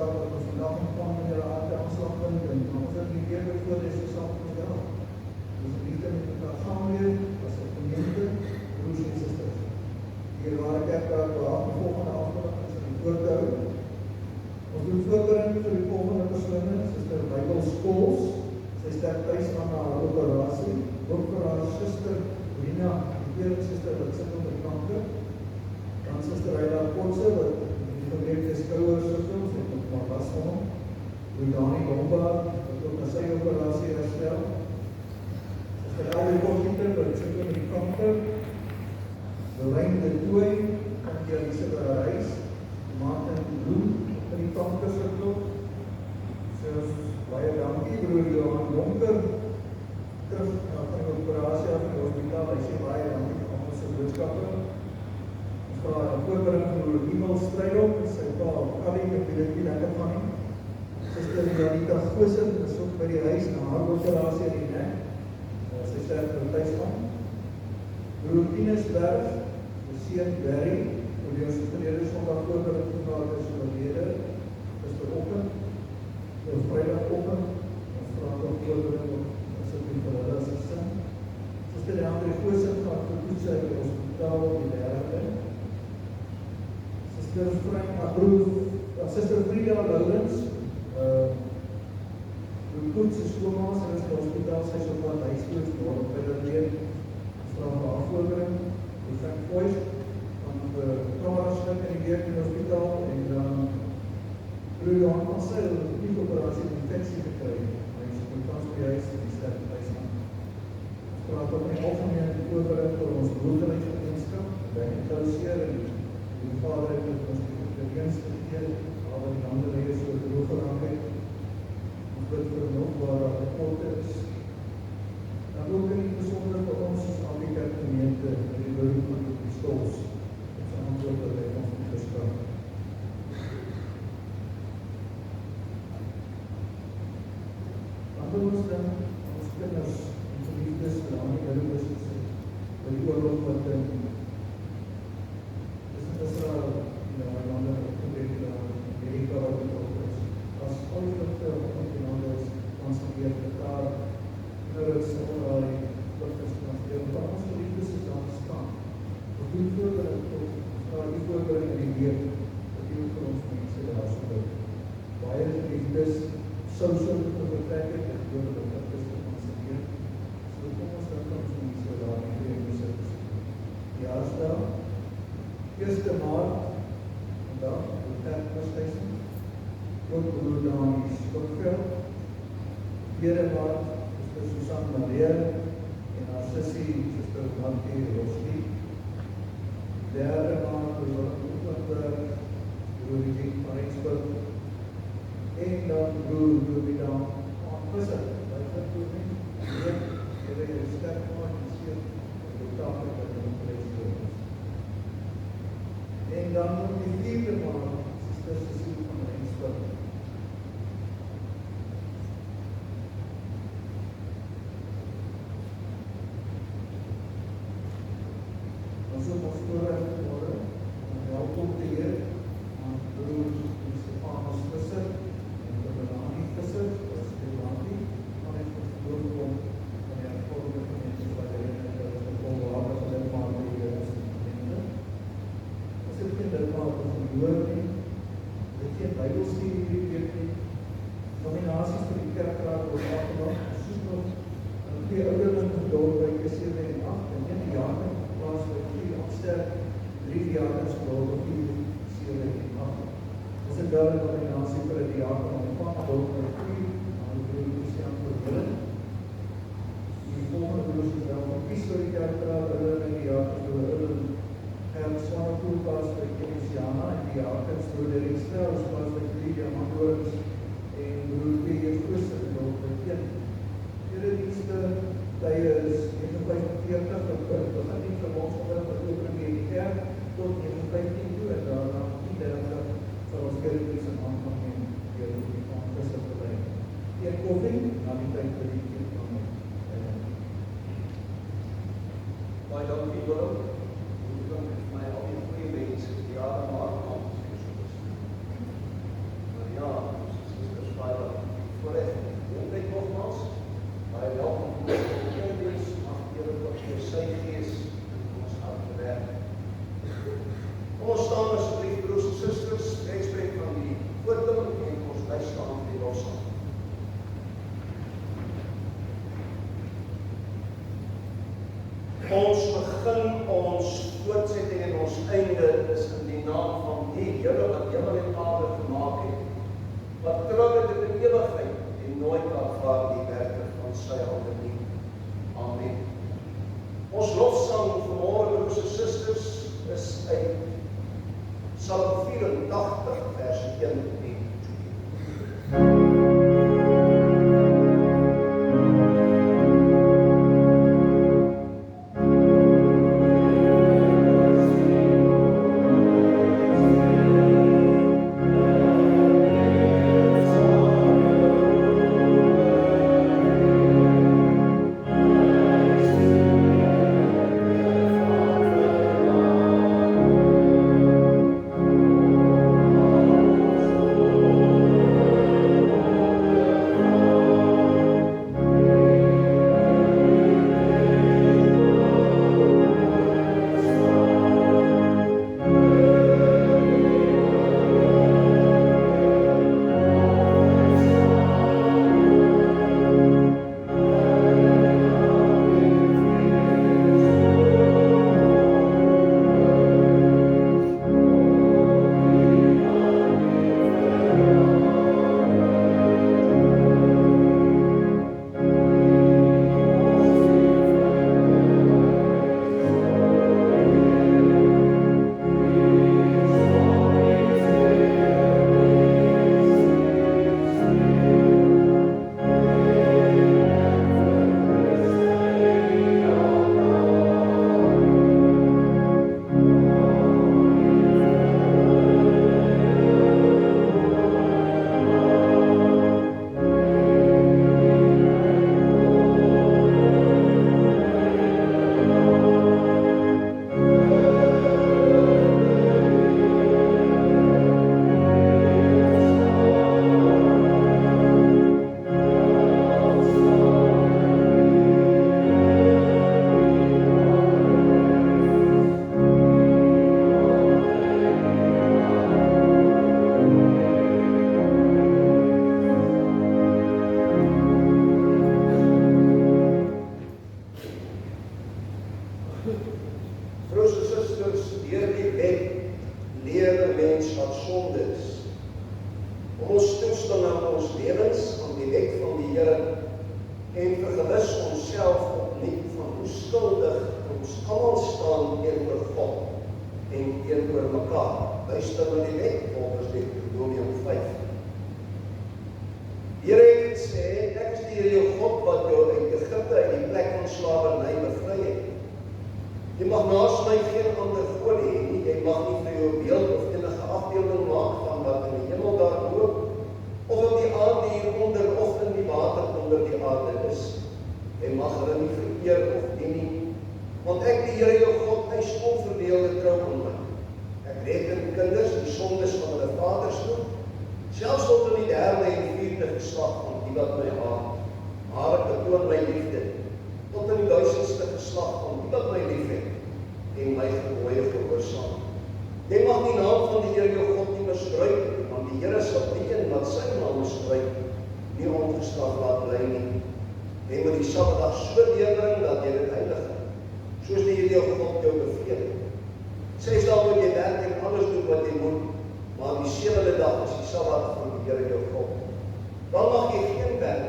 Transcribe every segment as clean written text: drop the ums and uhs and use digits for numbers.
saak wat ons vandag ontvang in julle harte aanslagpunt en ons het die weer voor deze saak van jou. Ons liefde met mekaar saamleef as 'n gemeente, broers en susters. Hier waar ek behaag die volgende afkondigings in die voorhou. Ons doen voorbereiding vir die volgende persone, Suster Bybel Skols. Sy sterk tuis aan haar operasie, ook vir haar suster Rina, die tweede suster wat sit op die kanker. Dan Suster Ryla Potse, wat die gebreekte skouers is, ons het nog maar was van hom. Dani Lombard, wat ook na sy operasie herstel. Suster Elwe Potgieter, wat sit op die kanker. Lorraine de Tooi, van die Elise by haar huis. Martin Bloem, in die kanker geklop. So, baie dankie, broer Johan Donker, terug van die operasie af in die hospitaal. Hy sê baie dankie vir al sy boodskappe. Ons vraag aan voorbereiding van broer Emil Strijdop, sy pa Kali, ek weet nie lekker van hom. Suster Janita Goosen is ook by die huis na haar operasie in die nek. Sy sterk vir thuis van. Broer Tinus Berg, die seun Barry, die ons verlede Sondag voorbereid gemaak is oorlede, is veroggend, of Vrydagoggend, ons vraag nog voorbereid as ek die vir hulle as ek sin. Suster Andre Goosen gaan vertoets uit die hospitaal die derde. Suster Frida Lourens, die Koets is skoonmaas, en is in die hospitaal, sy is op wat huisgoed, waar by dat leer, ons vraag vir haar voorbereid, die Frank Voice, Kameraslik in die week in die hospitaal en broer Johan van Seil het die operasie in infectie gekry. Hy is op kans by die huis en die sterk thuisland. Ons praat ook in die algemeen voorbereid vir ons broederheidsgemeenskap, by die Klauseer en die vader het ons die dienst gegeen, al die ander lees oor die droogeraamheid. Ons bid vir nog waar dat tekort is. Dan ook in die besonder vir ons as Afrika gemeente in die beroep op die Skols. Antwoord dat hy ons moet verstaan. Dan wil ons dan ons kinders en geliefdes aan die huweliks gesê, by die oorlog wat in Israel en die lande gebeur in Amerika wat betrokken is. As al die vlugte op die lande is transgeveer Qatar, Euro's, Australië, vlugtes transgeveer, wat ons geliefdes is aan staan. Ons doen voorbereid tot die voorbereiding in die week, dat die ook vir ons mense daar so bid. Baie geliefdes, social te vertrek het, en door dat dit is vir ons week. So kom ons dan van ons mense daar in die besit. Die jaarsdag, 1 Maart, vandag, die kerkmishuising, ook broer Dani Skopveld, 2 Maart, Suster Susan Maria, en haar sissie, Suster Martie Roslie, 3 Maart, broer Oeklandberg, broer Diek van Rijnsburg, en dan broer Louis-Daan van Visser, wat het broer nie? Julle is sterk maak en seer, en die tafel dat jy moet Rijnsburg is. En dan op die 4 Maart, Suster Cecile van Rijnsburg. Ons op ons voorrecht geworden, en welkom te Heer, aan broer Stefanus Visser, en broer Dani Visser, wat Stefanie, van het verloofkom van die hervormde gemeente, wat hy in het volwaardige lidmaat by die ons gemeente. As dit geen lidmaat of een hoor nie, dit geen bybelstudie hierdie week nie, nominaties vir die kerkraad word afgemaak, soos nog, en 2 ouderling geduld by K7 en 8, en 1 jaar plaas by 4 afsterk, 3 diakens geduld op 4, 7 en 8. Ons het wel een nominatie vir die diaken ontvang, geduld by 4, aan die broer Christian Verwillen. Die volgende broers is wel van kies vir die kerkraad, hulle en die diakens door hulle Swanepoel plaas by Kenisiana, en die diakens door die Rikstel, plaas by 3 Diamanthoorns, en broer P.J. Goosen, geduld by 1. Hierdie dienste tye is 9:45, dat gaan nie vir ons onder wat opening in die kerk tot 9:15 toe, en daarna 10:30 sal ons kerkdiens in aanvang neem deur die van Visser te lei. Een koffie, na die tyd vir die kerk van my. Baie dankie Willem. Moet dan met my al die goeie mense die jare maak aan ons. Maar ja, Ons begin, ons voortsetting en ons einde is in die naam van die Here wat hemel en aarde gemaak het, wat trouw het in die ewigheid en nooit afvaar die werke van sy hande nie. Amen. Ons lofsang vanmorgen, broers en susters, is uit Psalm 84 vers 1 en 2. Broers en susters, deur die wet leer 'n mens wat sonde is. Ons toestaan aan ons lewens aan die wet van die Here en vergewis onsself opnuut van hoe skuldig ons almal staan teenoor God en teenoor mekaar. Luister na die wet volgens Deuteronomium 5. Die Here het gesê, ek is die Here jou God wat jou uit Egipte uit die plek van slawerny bevry het. Jy mag naas my geen ander God hê nie, jy mag nie vir jou beeld of enige afbeelding maak van wat in die hemel daarbo, of in die aarde hieronder, of in die water onder die aarde is. Jy mag hulle nie vereer of dien nie, want ek die Here jou God eis onverdeelde trou aan my. Ek reken kinders die sondes van hulle vaders doen, selfs tot in die 3de en 4de geslag van die wat my haat, maar ek betoon my liefde tot in die 1000ste geslag van die wat my liefhet en my gebooie gehoorsaam. Jy mag die naam van die Here jou God nie misbruik, want die Here sal die een wat sy naam misbruik, nie ongestraf laat bly nie. Jy moet die Sabbatdag so deurbring dat jy dit heilig hou, soos die Here jou God jou beveel. 6 dae moet jy werk en alles doen wat jy moet, maar die 7de dag is die Sabbat van die Here jou God. Dan mag jy geen werk,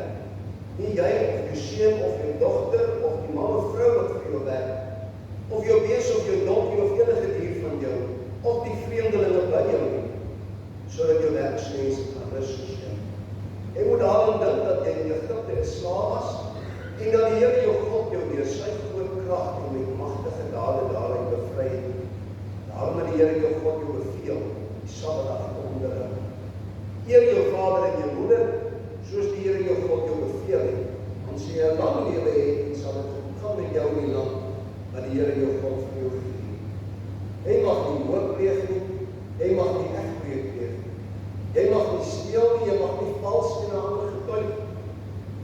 nie jy of jou seun of jou dogter of die man of vrou wat vir jou werk, of jou bees of jou donkie of enige dier van jou, of die vreemdelinge by jou nie, sodat jou werksmense kan rus gee. Jy moet daaraan dink dat jy in Egipte 'n slaaf was, en dat die Here jou God jou deur sy groot krag en met magtige dade daaruit bevry het. Daarom het die Here jou God jou beveel, die Sabbatdag te onderhou. Eer jou vader en jou moeder, soos die Here jou God jou beveel het, want as jy 'n lang lewe het, en sal dit goed gaan met jou in die land, wat die Here jou God vir jou gegee het. Jy mag nie moord pleeg nie, jy mag nie egbreek pleeg nie, jy mag nie steel nie, jy mag nie vals en ander getuig,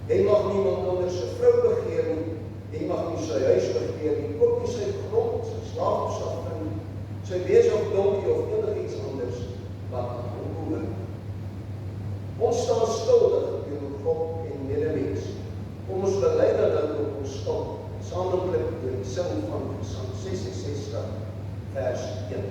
jy mag niemand anders se vrou begeer nie, jy mag nie sy huis begeer nie, ook nie sy grond, sy slaafsafting, sy bees of donkie of enigiets anders wat aan hom behoort. Ons staan skuldig teenoor God en medemens. Ons bely dan op ons skuld, saamlik deur die sing van Psalm 66 vers 1.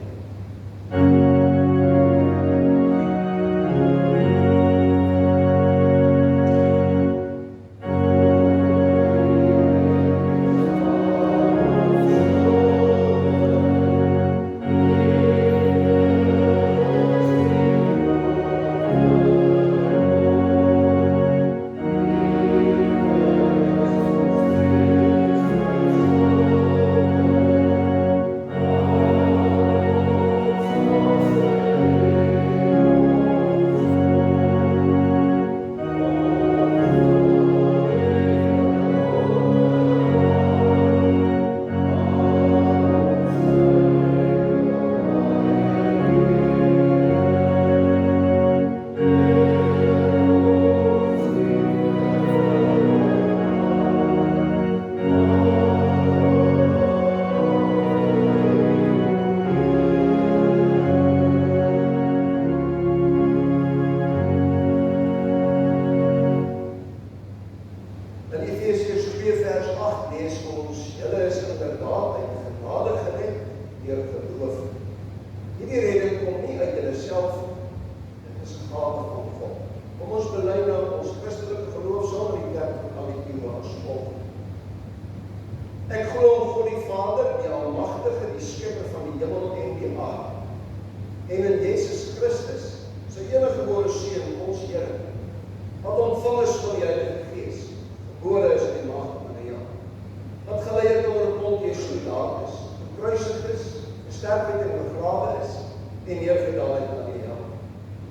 In Efesiërs 2 vers 8 lees ons, julle is inderdaad uit genade gered deur geloof. Hierdie redding kom nie uit julleself, dit is 'n gawe van God. Kom ons bely nou ons Christelike geloof saam met die kerk van Alletjie as volg. Ek glo in God die Vader, die Almagtige, die skepper van die hemel en die aarde, en in Jesus Christus, sy eniggebore Seun, ons Here, wat ontvang is van die Heilige Gees, gebore is in die maagd Maria, wat gelei het onder Pontius Pilatus, gekruisig is, gesterf het en begrawe is, en neergedaal het na die hel,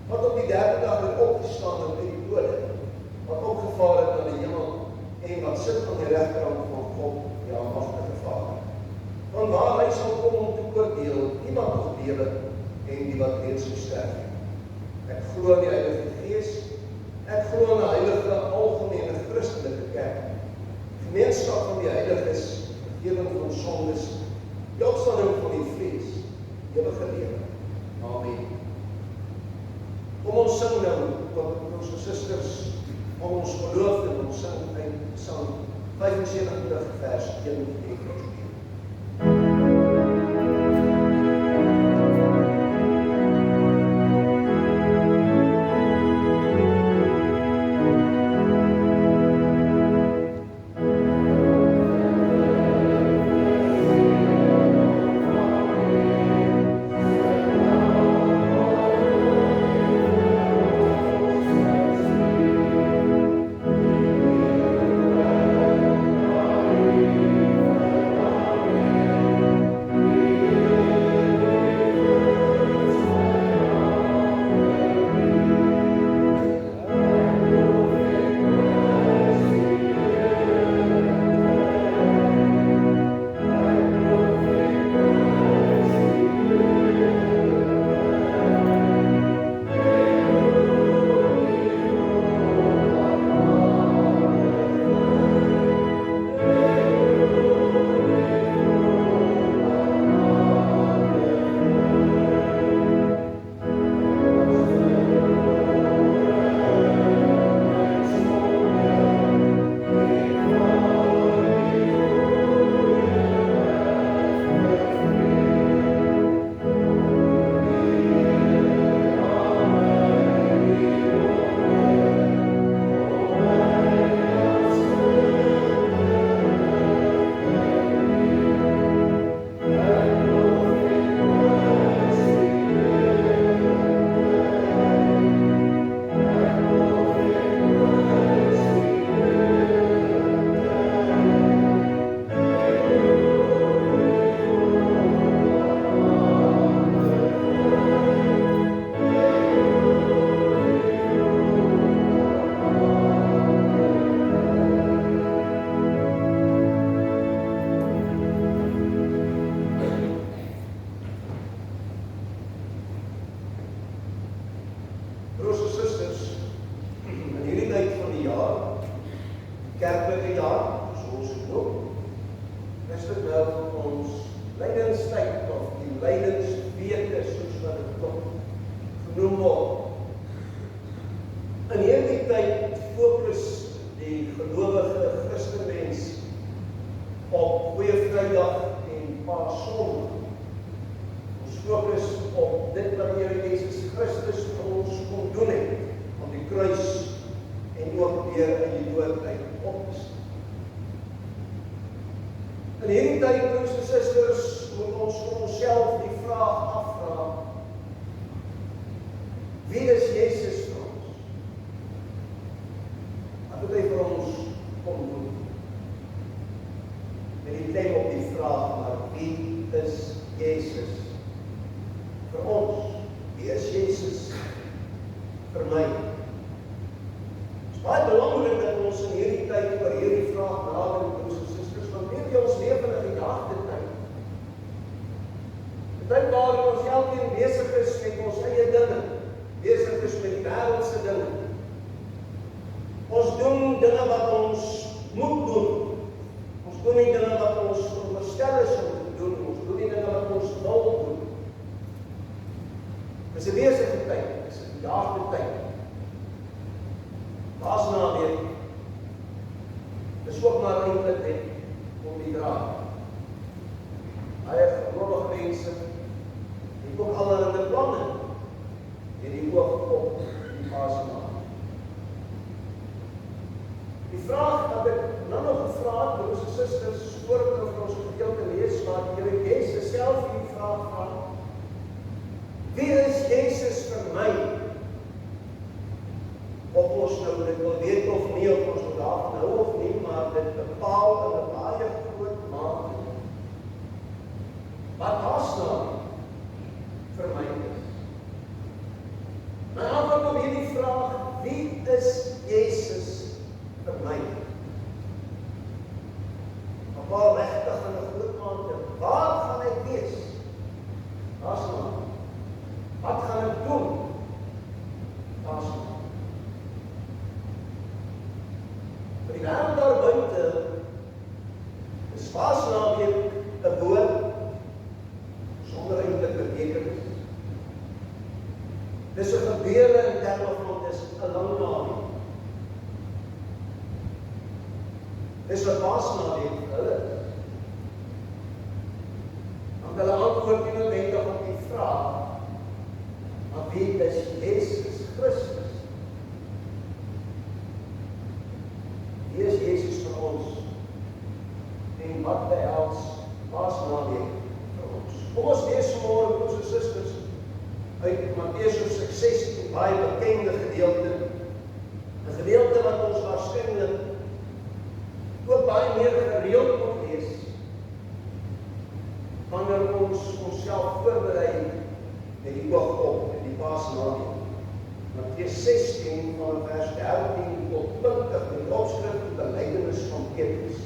wat op die derde dag het opgestaan uit die dode, wat opgevaar het na die hemel, en wat sit aan die regterhand van God, die Almagtige Vader. Want waar hy sal kom om te oordeel, niemand nog lewe, en die wat reeds gesterf het. Ek glo in die Heilige Gees, ek glo in 'n heilige, algemene Christelike kerk, gemeenskap van die heiliges, vergifnis van sondes, die opstanding van die vlees, ewige lewe. Amen. Kom ons sing nou, ons susters, om ons geloof en ons sing uit Psalm 75 vers 1 en 2. Kerklike jaar, soos dit noem, is dit nou ons lydenstyd of die lydensweke, soos wat dit genoem word. In hierdie tyd fokus die gelowige Christenmens op Dis 'n besige tyd, dis 'n jaagde tyd. Paasnaweek is ook maar eintlik net om die draad. Baie gelowige mense het ook allerlei planne en die oog op die Paasnaweek. Die vraag wat ek nou nog gevra het, broers en susters, voordat ons ons gedeelte lees, waar die Here Jesus self hierdie vraag vra: wie is Jesus vir my? Of ons nou dit wil weet of nie, of ons daar nou of nie, maar dit bepaal in 'n baie groot mate wat Paasnaweek vir my is. My antwoord op hierdie vraag, wie is Jesus vir my? Maar regtig in 'n groot mate, waar gaan ek wees? Paasnaweek. Wat gaan ek doen? Paasnaweek. Vir die wêreld daar buite is Paasnaweek 'n woord sonder eintlik betekenis. Dis 'n gebeure in terme van dis 'n lang naweek. Dis wat Paasnaweek vir hulle is. Want hulle antwoord nie noodwendig op die vraag, maar wie is Jesus Christus? Wie is Jesus vir ons? En wat behels Paasnaweek vir ons? Kom ons lees vanmôre, broers en susters, uit Matteus hoofstuk 16, baie bekende gedeelte. 'n Gedeelte wat ons waarskynlik ook baie meer gereeld moet lees wanneer ons onsself voorberei met die oog op in die Paasnaweek. Matteus 16 van vers 13 tot 20 met opskrif die belydenis van Petrus.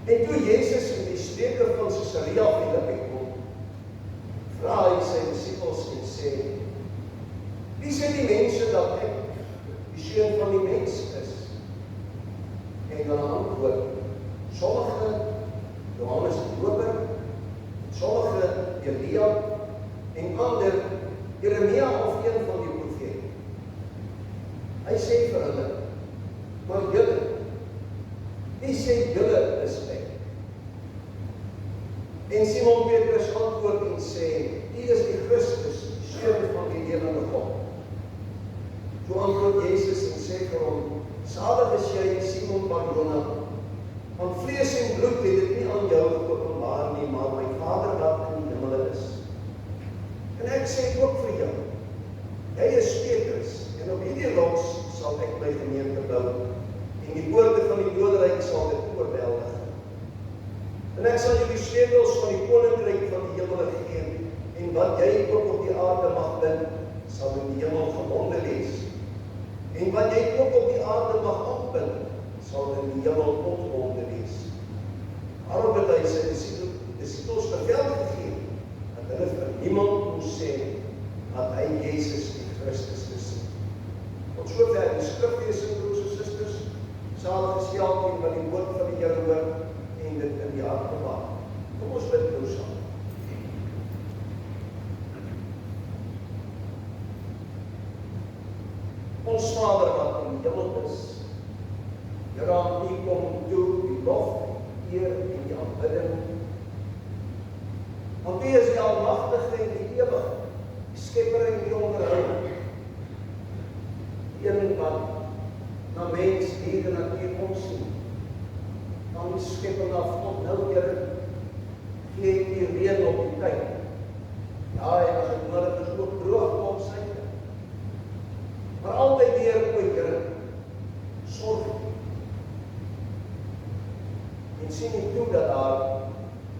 En toe Jesus in die streke van Caesarea Philippi kom, vra hy sy disippels en sê: wie sê die mense dat ek die Seun van die mens is? En hulle antwoord: sommige Johannes die Doper, sommige Elia, en ander Jeremia of een van die profete. Hy sê vir hulle: maar julle, wie sê julle is ek? En Simon Petrus antwoord en sê: U is die Christus, die Seun van die lewende God. Toe antwoord Jesus en sê vir hom: salig is jy, Simon Barjona, want vlees en bloed het dit nie aan jou geopenbaar nie, maar my Vader wat in die hemel is. En ek sê ook vir jou, jy is Petrus, en op hierdie rots sal ek my gemeente bou, en die poorte van die doderyk sal dit oorweldig. En ek sal jou die sleutels van die koninkryk van die hemel gee, en wat jy ook op die aarde mag bind, sal in die hemel gebonde wees. En wat jy ook op die aarde mag opbind, sal in die hemel ontbonde wees. Daarom het hy sy disippels bevel gegee, dat hulle vir niemand moes sê, dat hy Jezus die Christus is. Tot sover die skriflesing, broers en susters, salig is elkeen wat die woord van die Here hoor, en dit in die hart bewaar. Kom ons bid nou saam. Ons Vader wat in die hemel is, Here, aan U kom toe die lof, die eer en die aanbidding. Want U is die almagtige en die ewige, die skepper en die onderhouder. Die een wat na mens, dier en natuur omsien. Van die skepping af tot nou, Here, gee U reën op die tyd. Ja, en as het nodig is ook droog op syne. Maar altyd deur o Here, sorg en sien nie toe dat daar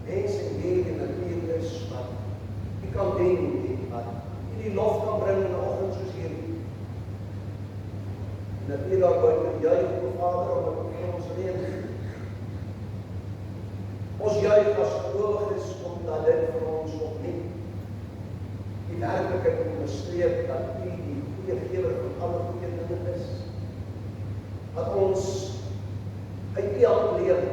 mense en dier en natuur is wat U kan dien en wat U die lof kan bring in 'n oggend soos hierdie. En dat U daar buite juig, o Vader, omdat U vir ons reën. Ons juig as gelowiges omdat dit vir ons opnuut die werklikheid onderstreep dat U die goeie gewer van alle goeie dinge is. Dat ons uit U hand leef.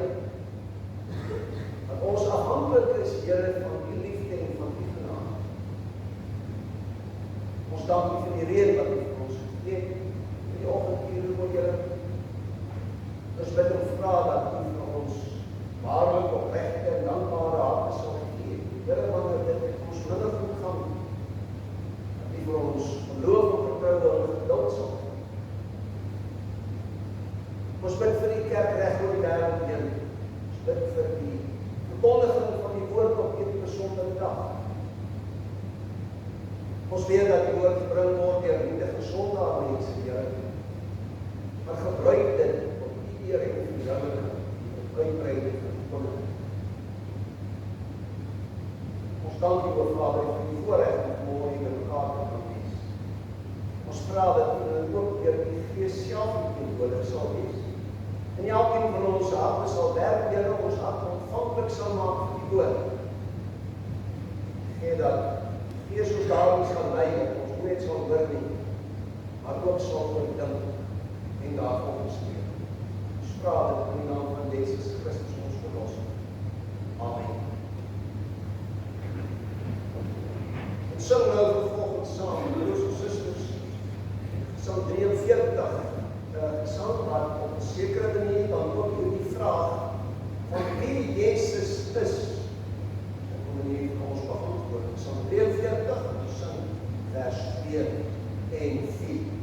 Dat ons afhanklik is, Here, van U liefde en van U genade. dankie vir die reën wat U vir ons gegee het. In die oggendure, o Here, ons bid en vra dat U vir ons waarlik opregte en dankbare harte sal gee. Here, wanneer dit met ons minder goed gaan, dat U vir ons geloof en vertroue en geduld sal gee. Ons bid vir die kerk reg oor die wêreld heen. Ons bid vir die verkondiging van die woord op hierdie besondere dag. Ons weet dat die woord gebring word deur nietige sondaar mense, Here. Maar gebruik dit op U eer en verheerliking, op uitbreiding van die koninkryk. Ons dank U, o Vader, vir die voorreg om môre hier mekaar te kan wees. Ons vra dat U ook deur die Gees self teenwoordig sal wees. En elkeen van ons harte sal werk, Here, ons hart ontvanklik sal maak vir die woord. Gee dat Gees ons daarin sal lei, dat ons nie net sal hoor nie, maar ook sal oordink en daarvolgens leef. Ons vra dit in die naam van Jesus Christus ons verlosser. Amen. Ons sing nou vervolgens saam, broers en susters, Psalm 43, Psalm wat op 'n sekere manier dan ook hierdie vraag van wie Jesus is, op 'n manier kan ons beantwoord. Psalm 43, ons sing vers 2 en 4.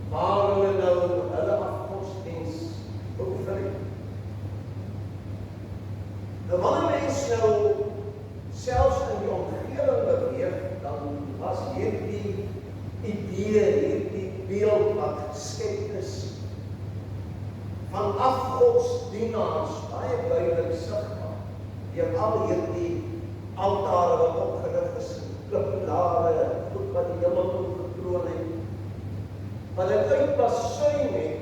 Waar hulle nou hulle afgodsdiens beoefen van afgodsdienaars baie duidelik sigbaar. Deur al hierdie altare wat opgerig is, klippilare, goed wat die hemel toe gekroon het. Wat dit uitbasuin het,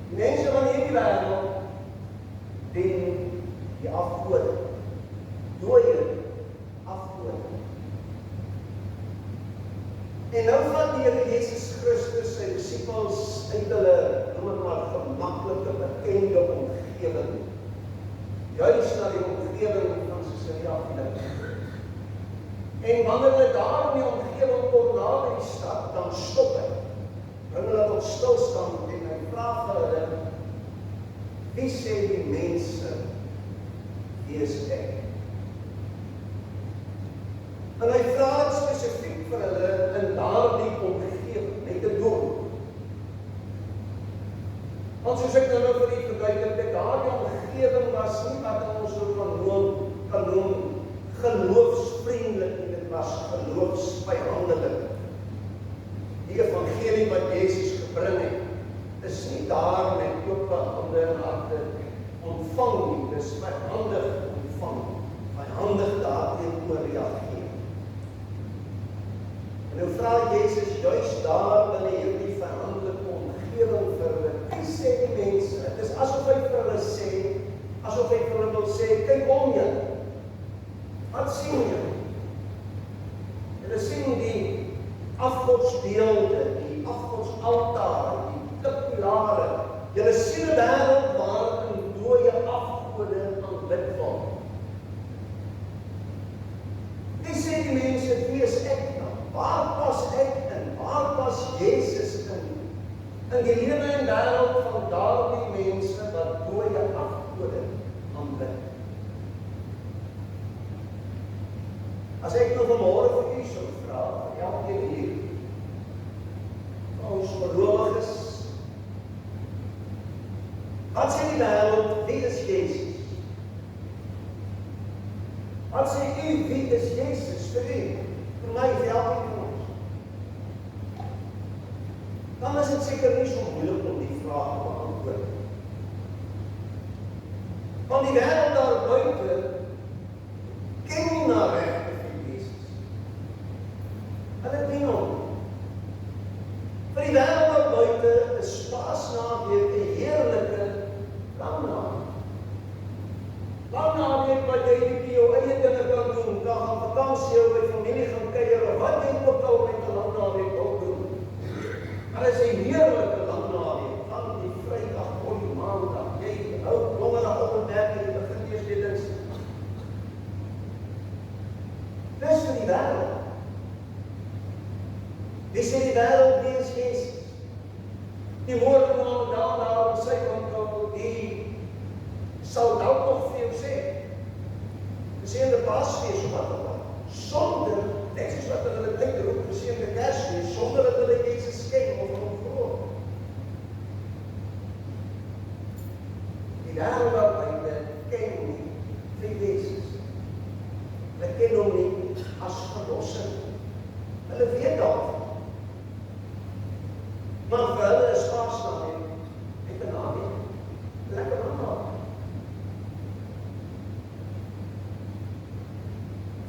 die mense van hierdie wêreld dien die afgode, dooie afgode. En nou vat die Here Jesus Christus sy disippels uit hulle, noem het maar, gemaklike, bekende omgewing, juis na die omgewing van Caesarea Philippi. En wanneer hulle daar in die omgewing kom naby die stad, dan stop hy, bring hulle tot stilstand en hy vra vir hulle, wie sê die mense, wie is ek? En hy vra het spesifiek vir hulle in daardie omgewing, met 'n doel. Want soos ek nou vir u verduidelik het, daardie omgewing was nie wat ons so kan noem geloofsvriendelik nie, dit was geloofsvyandelik. Die evangelie wat Jesus gebring het, is nie daar met oop hande en harte ontvang nie, dis vyandig ontvang, vyandig daarteenoor reageer. En nou vra Jezus juist daar binne hierdie vyandelike omgewing vir hulle, hy sê die mense, het is asof hy vir hulle sê, asof hy vir hulle wil sê, kyk om julle, wat sien julle? Julle sien die afgodsbeelde, die afgodsaltare, die klippilare, julle sien 'n wêreld waarin dooie afgode aanbid word. Hy sê die mense, wie is ek nou? Waar pas ek in? Waar pas Jesus in? In die lewe en wêreld van daardie mense wat dooie afgode aanbid. As ek nou vanmôre vir u sou vra, vir elkeen hier, ons gelowiges, wat sê die wêreld, wie is Jesus? Wat sê u, wie is Jesus vir u? Vir my, vir elkeen van ons. Dan is dit seker nie so moeilik om die vraag te beantwoord. Want die wêreld daar buite ken nie na regte vir Jesus. Hulle dien hom. Vir die wêreld daar buite is Paasnaweek 'n heerlike langnaweek. Langnaweek wat jy nie jou eie dinge kan doen, kan gaan vakansie hou, by familie gaan kuier, of wat jy ook al met 'n langnaweek wil doen. Maar dit is 'n heerlike langnaweek, van die Vrydag, die Maandag, jy hou donderdag op en werk en jy begin eers die Dinsdag. Dis vir die wêreld. Wie sê die wêreld, wie is Jesus? Die moordenaar daar op sy kant, die sal dalk nog vir jou sê. Sê in die Paasfees of wat ook al. Sonder, net soos wat hulle uitroep, sê in die Kersfees, sonder dat hulle Jesus ken of hom glo. Die wêreld daar buite ken nie vir Jesus. Hulle ken hom nie as verlosser. Hulle weet daarvan. Maar vir hulle is Paasnaweek met 'n naweek. Lekker naweek.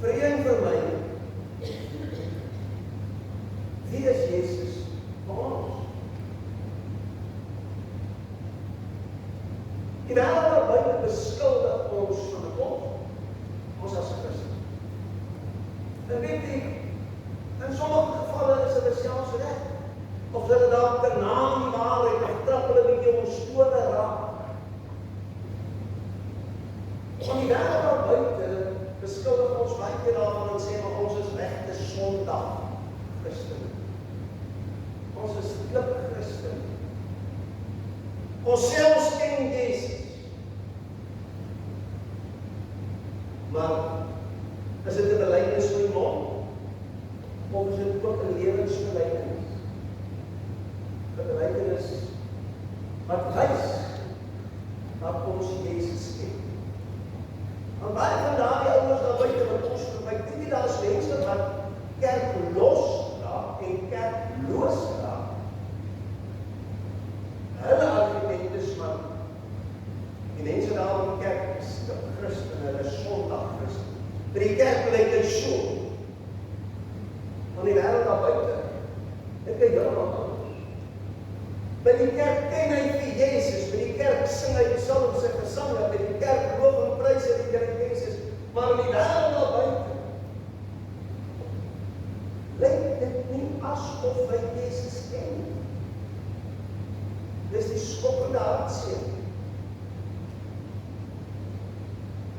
Vir u en vir my, wie is Jesus vir ons? Die wêreld daar buite beskuldig ons van 'n God, ons as Christen. En weet jy, in sommige gevalle is hulle selfs reg. Of hulle dalk ter naam die waarheid, of trap hulle bietjie ons stone raak. Want die wêreld daar buite beskuldig ons baie keer daarvan en sê, maar ons is regte Sondag Christen. Ons is klip Christen. Ons selfs ken Jesus. Maar is dit 'n belydenis van die mond? Of is dit ook 'n lewensbelydenis? 'n belydenis wat wys dat ons Jesus ken. Want baie van daardie ouens daar buite wat ons verbyt, dit daar is mense wat kerk los raak en kerk loos raak. Hulle argument is By die kerk lyk hy so. Van die wêreld daar buite, dit kyk heeltemal anders. By die kerk ken hy vir Jesus, by die kerk sing hy psalms en gesange, by die kerk loof en prys hy die Here Jesus, maar in die wêreld daar buite, lyk dit nie asof hy Jesus ken. Dis die skokkende hartseer.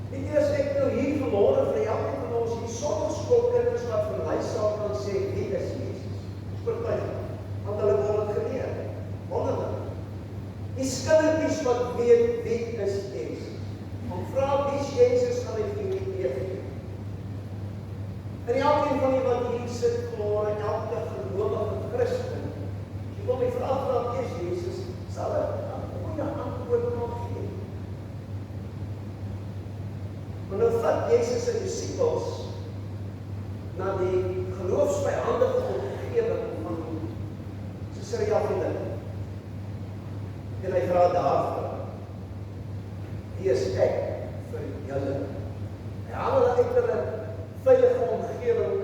Weet jy, as ek nou hier vanmôre vir elkeen van ons hier sonder skoolkinders wat vir my sal kan sê, wie is Jesus? Dis party, want hulle word dit geleer. Honderde. Die kindertjies wat weet wie is Jesus. Om vra wie is Jesus, gaan hy vir my gee. En elkeen van die wat hier sit vanmôre, elke gelowige Christen, as jy kom die vraag vra wie is Jesus, sal ek 'n goeie antwoord kan gee. Maar nou vat Jezus sy disippels na die geloofsvyandige omgewing van Caesarea Philippi. En hy vra daarvoor, wie is ek vir julle? Hy haal hulle uit hulle veilige omgewing.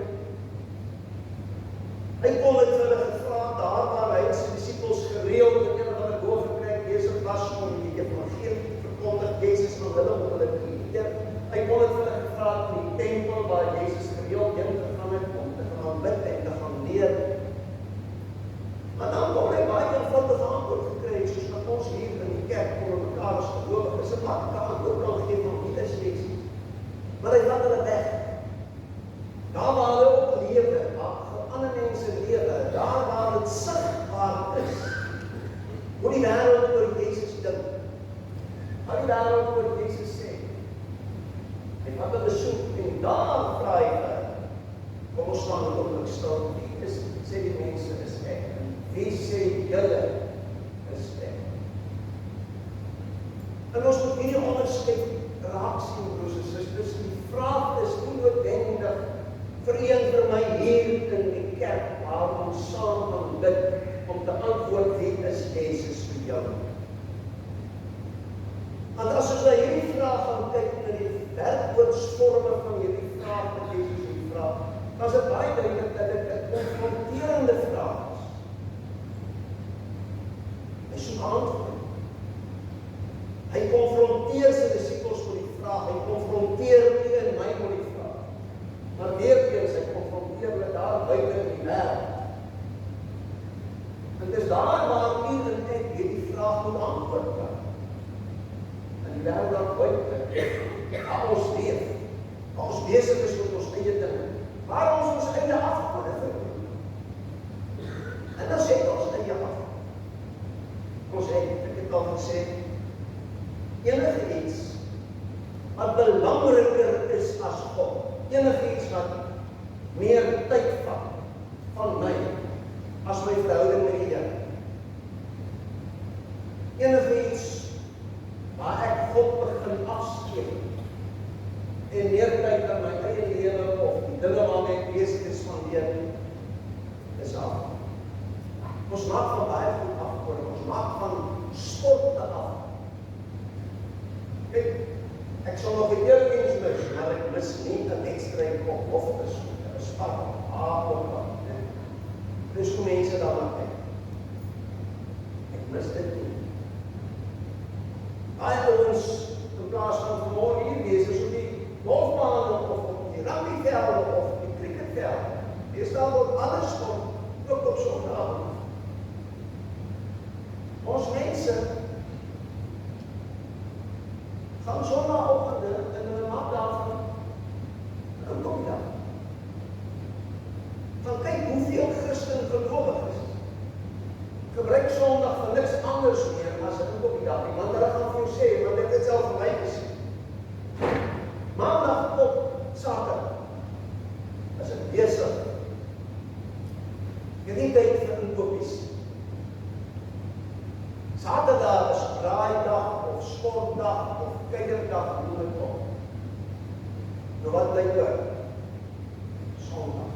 Hy kon het hulle gevra, daar waar hy sy disippels gereeld en een van hulle doorgekry besig was om die evangelie verkondig, Jezus aan hulle om hulle te leer. Hy kon het vir hulle gevra in die tempel waar Jezus gereeld heen gegaan het om te gaan bid en te gaan leer. Maar dan kon hy baie eenvoudige antwoord gekry, soos wat ons hier in die kerk kon mekaar as gelowiges 'n maklike antwoord kan gee van wie is Jezus. Maar hy vat hulle weg. Daar waar hulle ook lewe, waar ander mense lewe, daar waar dit sigbaar is, hoe die wêreld oor Jezus dink, wat die wêreld oor Jezus sê. Hy vat hulle besoek en daar vra hy vir, kom ons staan en oomblik stil, wie is, sê die mense, is ek, en wie sê julle, is ek. En ons moet hierdie onderskeid raak sien, broers en susters, die vraag is nie noodwendig vir een vir my hier in die kerk, waar ons saam kan bid, om te antwoord wie is Jezus vir jou. Want as ons na hierdie vraag gaan kyk, na die werkwoordsvorme van hierdie vraag, wat Jezus hierdie vraag, dan is dit baie duidelik dat dit 'n konfronterende vraag is. Hy soek antwoord. Hy konfronteer sy disippels met die vraag, hy konfronteer u en my met die vraag. Maar weerteens, hy konfronteer hulle daar buite in die wêreld. En dis daar waar u en ek hierdie vraag moet antwoord kan. In die wêreld daar buite, waar ons leef, waar ons besig is met ons eie dinge, waar ons eie afgode verkoop. En dan sê ons eie afgode. Ons het, ek het al gesê, enige iets wat belangriker is as God, enige iets wat meer tyd vat van my as my verhouding met die Here. Enige iets waar ek God begin afskeep en meer tyd aan my eie lewe of die dinge waarmee ek besig is spandeer, is af. Ons maak van baie goed afgode, ons maak van sporte af. Kijk, ek sal nog 'n eerdiens mis, maar ek mis nie 'n wedstryd of 'n span, of wat. Dis hoe mense daarna kyk. Ek mis dit nie. Baie ons, in plaas van vanmôre hier wees, is op die golfbaan of op die rugbyveld of die cricketveld. Meestal word alles ook op Sondag. Ons mense gaan Sondagoggende en hulle maak daarvan 'n domdag. Van kyk hoeveel Christen gelowiges gebruik Sondag vir niks anders meer as 'n domdag. Want hulle gaan vir jou sê, want ek het dit self vir my gesien. Maandag tot Saterdag as ek besig. Jy het nie tyd vir inkopies. Saterdag is braaidag of sportdag of kuierdag, noem dit op. Nou wat bly oor? Sondag.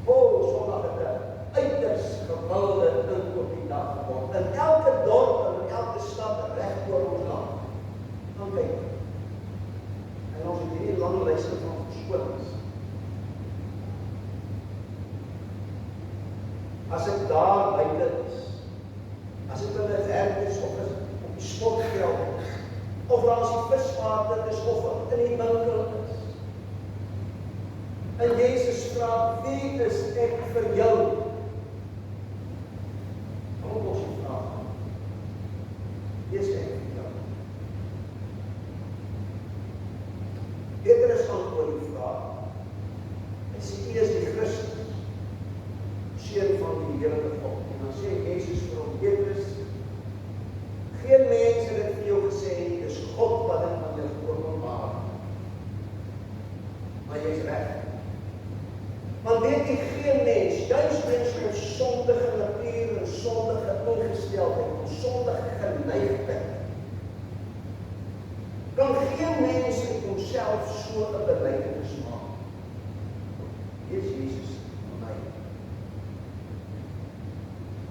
Sondag het 'n uiters gewilde inkoopiedag geword. In elke dorp en in elke stad reg oor ons land. Dan kyk. En ons het hierdie lang lyste van verskoning. daar buite is, as dit in 'n werk is, of is op die sportveld is, of waar as die visvaarder is, of in die winkel is. En Jesus vra, wie is ek vir jou? Kom ons die vraag. Wie is ek vir jou? Petrus antwoord die vraag. Hy sê, U is die Christus, Seun van die Here God. En dan sê Jesus vir hom, Petrus, geen mens het dit vir jou gesê nie, dis God wat dit aan jou openbaar. Maar jy is reg. Want weet jy, geen mens, juist mens met sondige natuur en sondige ingesteldheid, en sondige geneigtheid, kan geen mens met homself so 'n belydenis maak. Dis Jesus van my.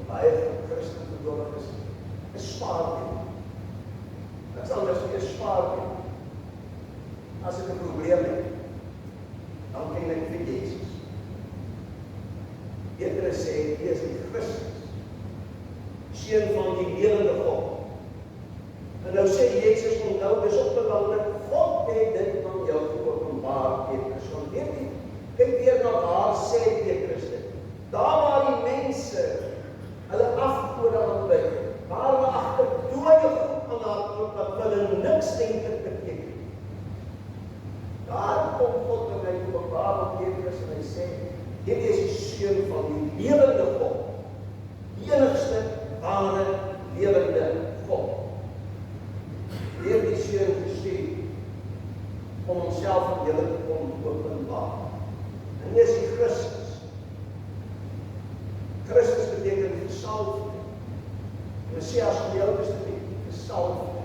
Baie Christen gelowiges is spaarpie. Dit is anders as 'n spaarpie. As ek 'n probleem het, dan ken ek vir Jesus. Petrus sê, hy is die Christus, Seun van die lewende God. En nou sê Jesus, onthou, dis ook belangrik, God het dit aan jou geopenbaar, Petrus. Want weet jy, kyk weer na waar sê Petrus dit. Daar waar die mense hulle afgode aanbid, waar hulle agter dooie goed aanhardloop wat hulle niks eintlik beteken. Daar kom God en hy openbaar aan Petrus en hy sê, dit is die Seun van die lewende God, die enigste ware lewende God. Deur die Seun gestuur om homself aan julle te kom openbaar. En hy is die Christus. Christus beteken gesalfde. Messias in die Ou Testament, gesalfde.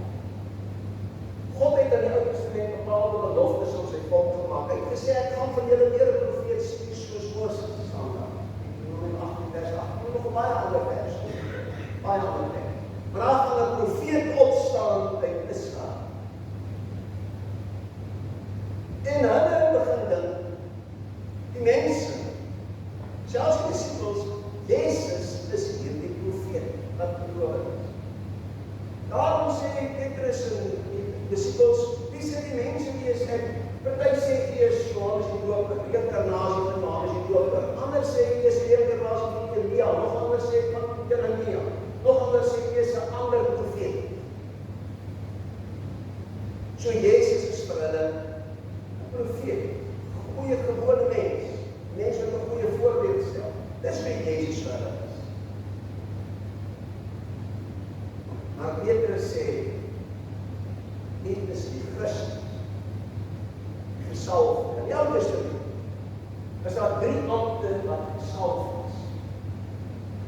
God het in die Ou Testament bepaalde beloftes aan sy volk gemaak. Hy het gesê, ek gaan van julle weer 'n profeet stuur soos Moses gestaan het. In 18 vers 8, nog 'n baie ander vers. Baie ander vers. Maar daar gaan 'n profeet opstaan uit Israel. En hulle begin dink, die mense, selfs die disippels, Jesus is hierdie profeet wat beloof is. Daarom sê Petrus en die disippels, wie sê die mense wie is ek? Party sê hy is Johannes die Doper, reïnkarnasie van Johannes die Doper. Ander sê hy is reïnkarnasie van Elia, nog ander sê van Jeremia, nog ander sê hy is 'n ander profeet. So Jesus is vir hulle 'n profeet, 'n goeie gewone mens, mens wat 'n goeie voorbeeld stel. Dis wie Jesus vir hulle is. Maar Petrus sê, dit is die Christus, gesalf. In die Ou Testament is daar 3 ampte wat gesalf is.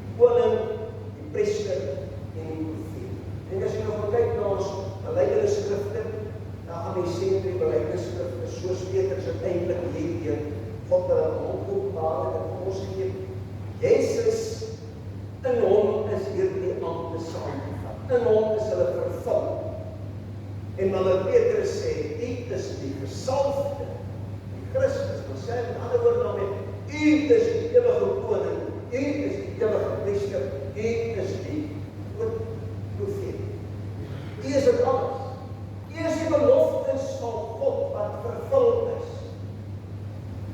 Die koning, die priester en die profeet. En as jy nog kyk na ons belydenisskrifte, dan gaan jy sien die belydenisskrifte soos Petrus uiteindelik hierdeur God hulle openbaar en ons gee. Jesus, in hom is hierdie ampte saamgevat. In hom is hulle vervul. En wanneer Petrus sê, U is die gesalfde, die Christus, dan sê hy met ander woorde daarmee, U is die ewige koning, U is die ewige priester, U is die profeet. U is dit alles. U is die beloftes van God wat vervul is.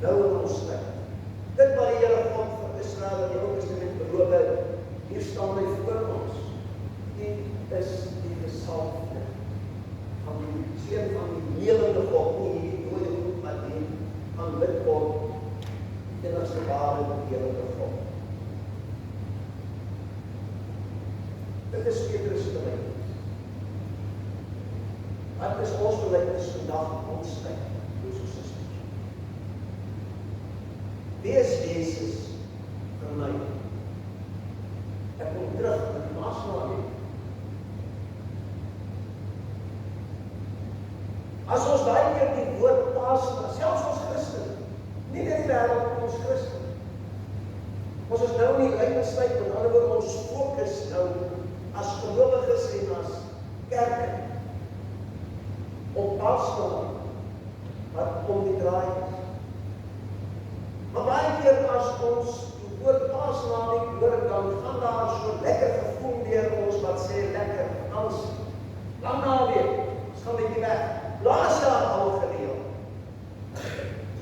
Nou in ons tyd. Dit wat die Here God vir Israel in die Ou Testament beloof het, hier staan hy voor ons. U is die gesalfde van die Seun van die lewende God, nie die dooie goed wat nie aanbid word, en as die ware lewende God. Dit is Petrus se belydenis. Wat is ons belydenis vandag in ons tyd, broers en susters? Wie is Jesus vir my? Ek kom terug na die Paasnaweek. As ons daai keer die woord Paasnaweek, selfs ons Christen, nie net die wêreld, ons Christen. Ons is nou in die lydenstyd, met ander woorde, ons fokus nou as gelowiges en as kerke op Paasnaweek, wat om die draai is. Maar baie keer as ons die woord Paasnaweek hoor, dan dan gaan daar so lekker gevoel deur ons wat sê lekker, alles, lang naweek, ons gaan bietjie weg, laas jaar al gereël.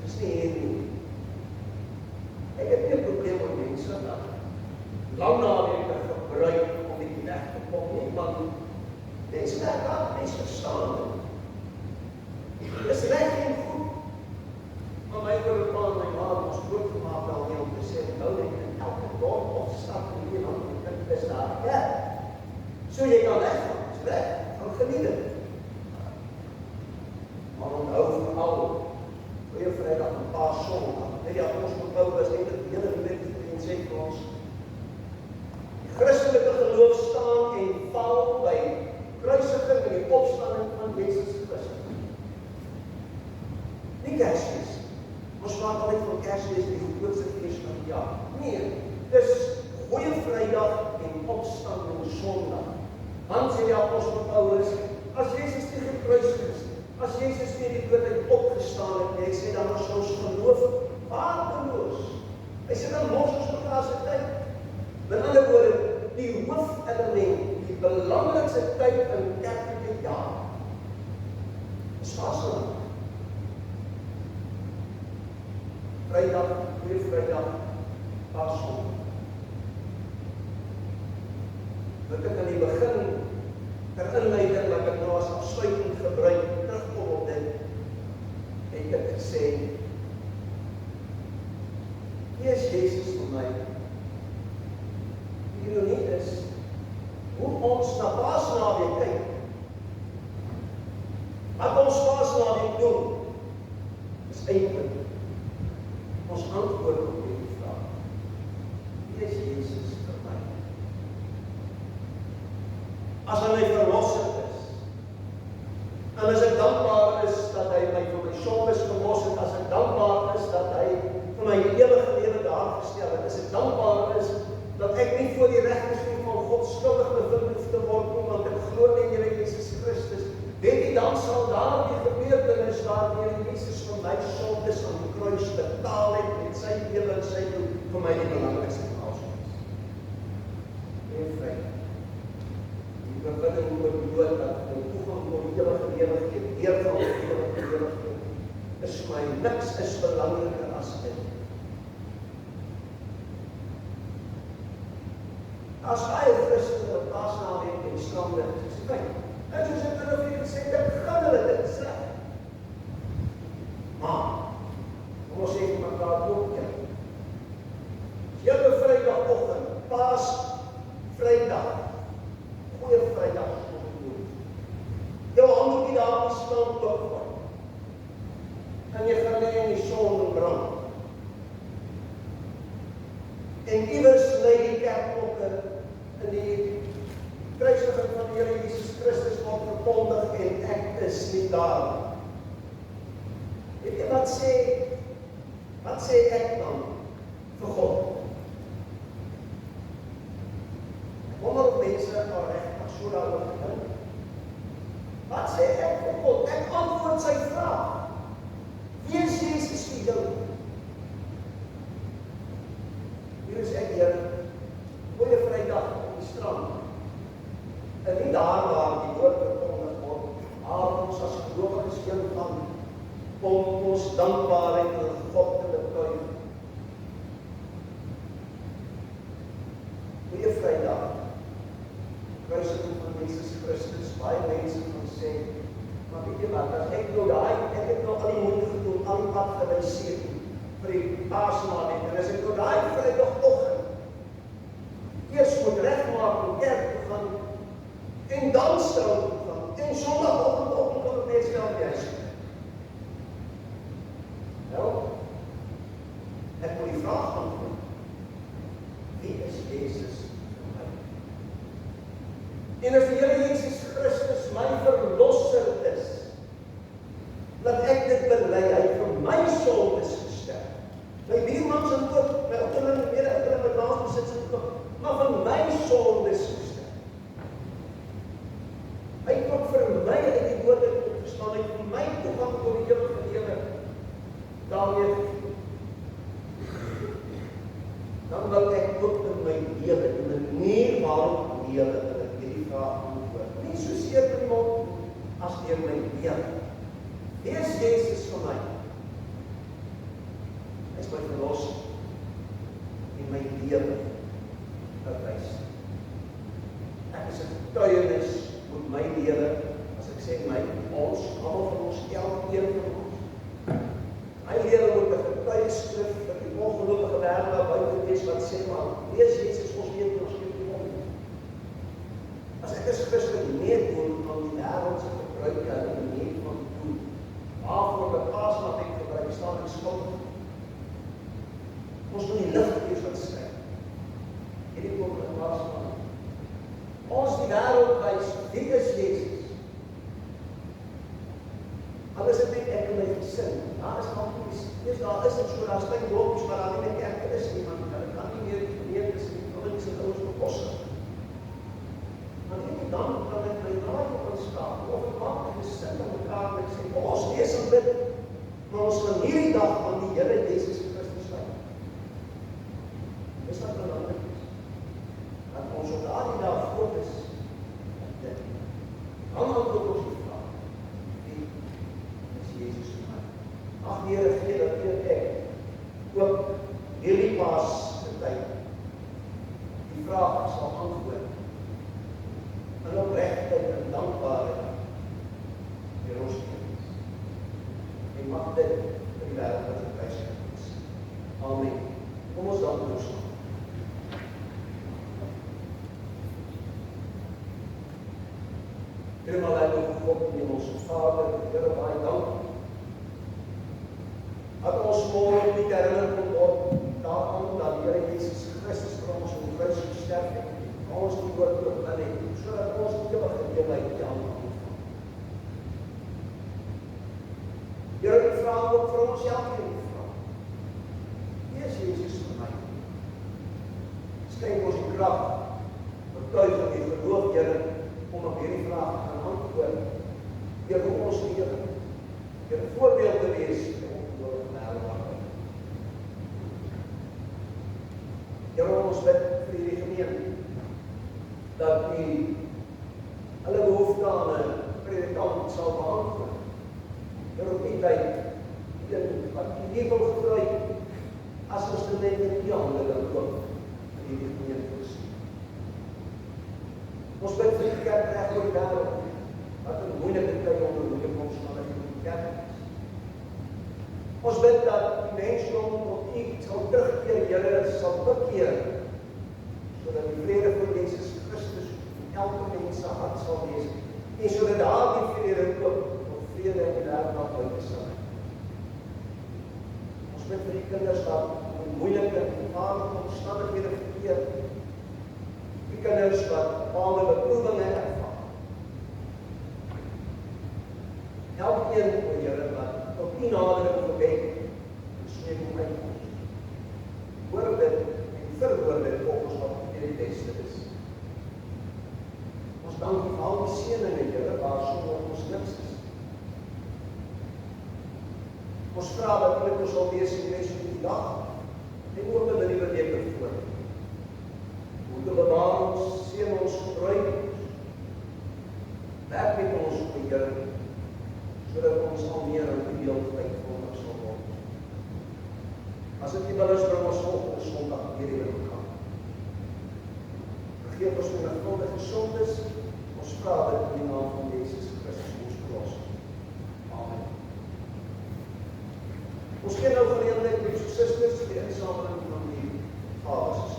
Dis nie hier nie. Ek het nie 'n probleem met mense wat lang naweek gebruik om bietjie weg te kom nie, want mense werk hard, mense verstaan dit. Dis reg en goed. Maar my oorpa en my ma het ons grootgemaak daarmee om te sê, nou net in elke dorp of stad in die land, is daar kerk. So jy kan weggaan, dis reg, gaan geniet dit. Maar onthou veral, goeie Vrydag en Paasondag, net die apostel Paulus het dit hele week en sê vir ons, die Christelike geloof staan en val by kruisiging en die opstanding van Jesus Christus. Nie Kersfees. Ons maak altyd van Kersfees die grootste fees van die jaar. Nee, dis Goeie Vrydag en Opstanding Sondag. Dan sê die apostel Paulus, as Jesus nie gekruisig is, as Jesus nie die dood uit opgestaan het, hy sê dan is ons geloof waardeloos. Hy sê dan mors ons mekaar se tyd. Met ander woorde, die hoofelement, die belangrikste tyd in kerklike jaar, is Paasondag. Vrydag, Goeie Vrydag, Paasondag. Wat ek aan die begin ter inleiding wat ek nou as afsluitend gebruik terugkom op dit, het ek gesê, wie is Jesus vir my? Die ironie is, hoe ons na Paasnaweek kyk, wat ons Paasnaweek doen, is eintlik ons antwoord op die vraag, wie is Jesus vir my? As hy my verlosser is, en as ek dankbaar is dat hy my vir my sondes verlos het, as ek dankbaar is dat hy vir my ewige lewe daar gestel het, as ek dankbaar is dat ek nie voor die regterstoel van God skuldig bevind hoef te word, want ek glo in Here Jesus Christus, weet jy, dan sal daar die gebeurtenis waar Here Jesus vir my sondes aan die kruis betaal het met sy lewe en sy dood vir my die belangrikste van alles is. En vrydag. Die bevinding oor die dood dat my toegang tot die ewige lewe gee, deur van die ewige lewe gee, is vir my niks is belangriker as dit. As baie Christene op Paasnaweek en strande, sê kyk, en soos ek hulle vir julle sê, dit gaan hulle dit sê. Maar, kom ons sê vir mekaar ook, ja. Julle Vrydagoggend, Paas Vrydag, Goeie Vrydag, jou handdoekie daar op die strand opgooi, en jy gaan lê in die son en brand. En iewers lê die kerkklokke in die kruisiging van die Here Jesus Christus word verkondig en ek is nie daar. Weet jy wat sê ek dan vir God? Ek wonder of mense maar regtig so daaroor gedink. Wat sê ek vir God? Ek antwoord sy vraag. Wie is Jesus vir jou? Hier is ek, Here, Goeie Vrydag op die strand. En nie daar waar die woord verkondig word, maar ons as gelowiges een van om ons dankbaarheid aan God te betuig. Goeie Vrydag, kruisiging van Jesus Christus, baie mense gaan sê, maar weet jy wat, as ek nou al die moeite gedoen, al die pad gereisseer vir die Paasnaweek, en as ek nou daai Vrydagoggend eers moet regmaak om kerk te gaan, en dan strand te gaan, en Sondagoggend kom ek net self by huis. Nou, ek moet die vraag antwoord, wie is Jesus vir my? En as die Here Jesus Christus my verlosser is, dat ek dit bely, hy vir my sondes gesterf. My buurman se ook, my ouderlinge mede-ouderlinge met naambesit se ook, maar vir my sondes gesterf. Hy het ook vir my uit die dood uit opgestaan, hy het vir my toegang tot die ewige lewe daarmee gegee. Dan wil ek ook in my lewe Here, wie is Jezus vir my? Hy is my verlosser en my lewe bewys. Ek is 'n getuienis met my lewe, as ek sê my, ons, almal van ons, elkeen van ons. My lewe moet 'n getuieskrif vir die ongeloofige wêreld daar buite wees wat sê maar, lees Jesus, ons weet ons weet nie om. As ek as Christen net doen aan die wêreldse gebruike en die manier van doen, waarvoor ek 'n paasmatik gebruik, staan ek skuld. Ons moet die lig wees wat skyn. Hierdie kom in plaas van. Ons die wêreld wys, wie is Jezus? Anders het ek in my gesin. Daar is altyd, daar is het so, daar is klein dorpies, maar daar nie meer kerk is nie, want hulle kan nie meer die gemeentes en die provinsies en ouers bekostig. Maar nie dan kan ek my raai ontstaan, of ek maak my gesin aan mekaar en ek sê, ons lees en bid, maar ons gaan hierdie dag van die Here Jezus Christus sluit. Dis wat belangrik is. Dat ons op daardie dag fokus op dit. Dan antwoord ons die vraag, wie is Jezus vir my? Ag Here, gee dat ek ook hierdie Paas tyd die vraag sal antwoord. En opregtheid en dankbaarheid vir ons kinders. En mag dit vir die wêreld wat geprys is. Amen. Kom ons dank ons. Here maar laat ons God neem ons Vader, Here baie dank. Dat ons môre op die herinner kom word daaraan dat die Here Jesus Christus vir ons op die kruis gesterf het. Ons die woord oorwin het, sodat ons ewige lewe uit die hand ontvang. Here, die vraag ook vir ons elkeen die vraag. Wie is Jezus vir my? Skynk ons die krag, oortuiging en geloof, Here, om op hierdie vraag te gaan antwoord. Here, ons lewe. Here, voorbeeld te wees in ongelooflike wêreld. Here, ons bid vir hierdie gemeente, dat U hulle behoefte aan 'n predikant sal beantwoord. Here, op die tyd, wat U nie wil gebruik, as ons dit net in U hande dan ook in hierdie gemeente voorsien. Ons bid vir die kerk reg oor die wêreld, wat 'n moeilike tyd onder moeilike omstandighede in die kerk is. Ons bid dat die mensdom tot U sal terugkeer, Here, sal bekeer, sodat die vrede van Jesus Christus in elke mens se hart sal wees, en sodat daardie vrede ook tot vrede in die wêreld daar buite sal wees. Ons bid vir die kinders wat in moeilike en gevaarlike omstandighede verkeer, die kinders wat bepaalde beproewinge ervaar. Elkeen, o Here, wat op U nadering gebed en smeek om uitkoms. Hoor dit en verhoor dit volgens wat U die beste is. Ons dank U vir al die seëninge, Here, waar sonder ons niks is. Ons vra dat U met ons sal wees in die res van die dag, en ook in die nuwe week voor. Moet U bewaar ons, seën ons, gebruik ons. Werk met ons, o Here, sodat ons al meer aan die beeld uitgevoerd sal word. As dit nie wil is, bring ons volgende Sondag weer in mekaar. Vergeef ons menigvuldige sondes, ons vra dit in die naam van Jesus Christus, ons verlosser. Amen. Ons gee nou geleentheid met ons susters die insameling van die Vaders.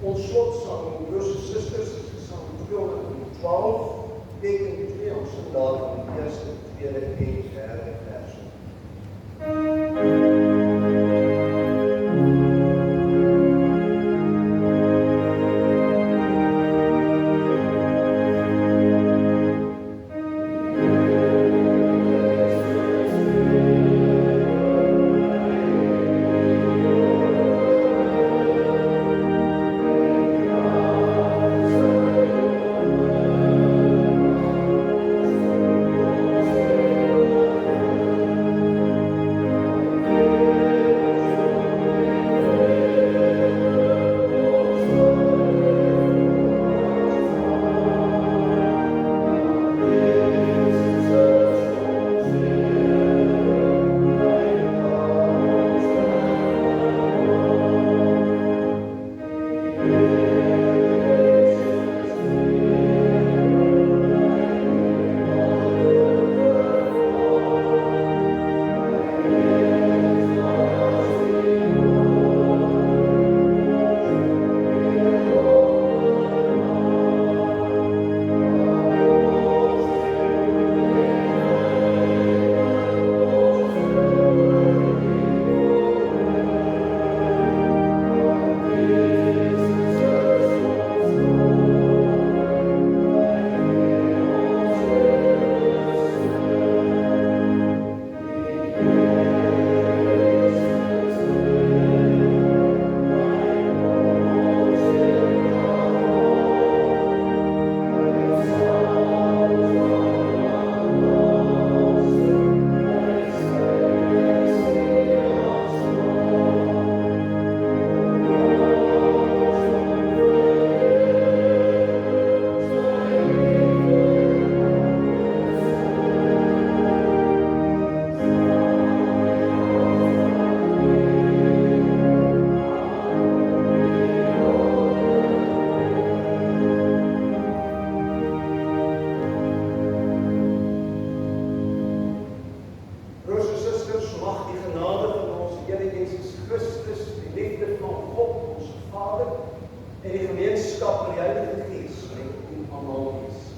Ons slotsang, broers en susters, is Psalm 212, teken 2, ons sing daar in die eerste, tweede en derde verse. En die gemeenskap van die Heilige Gees met u almal wees.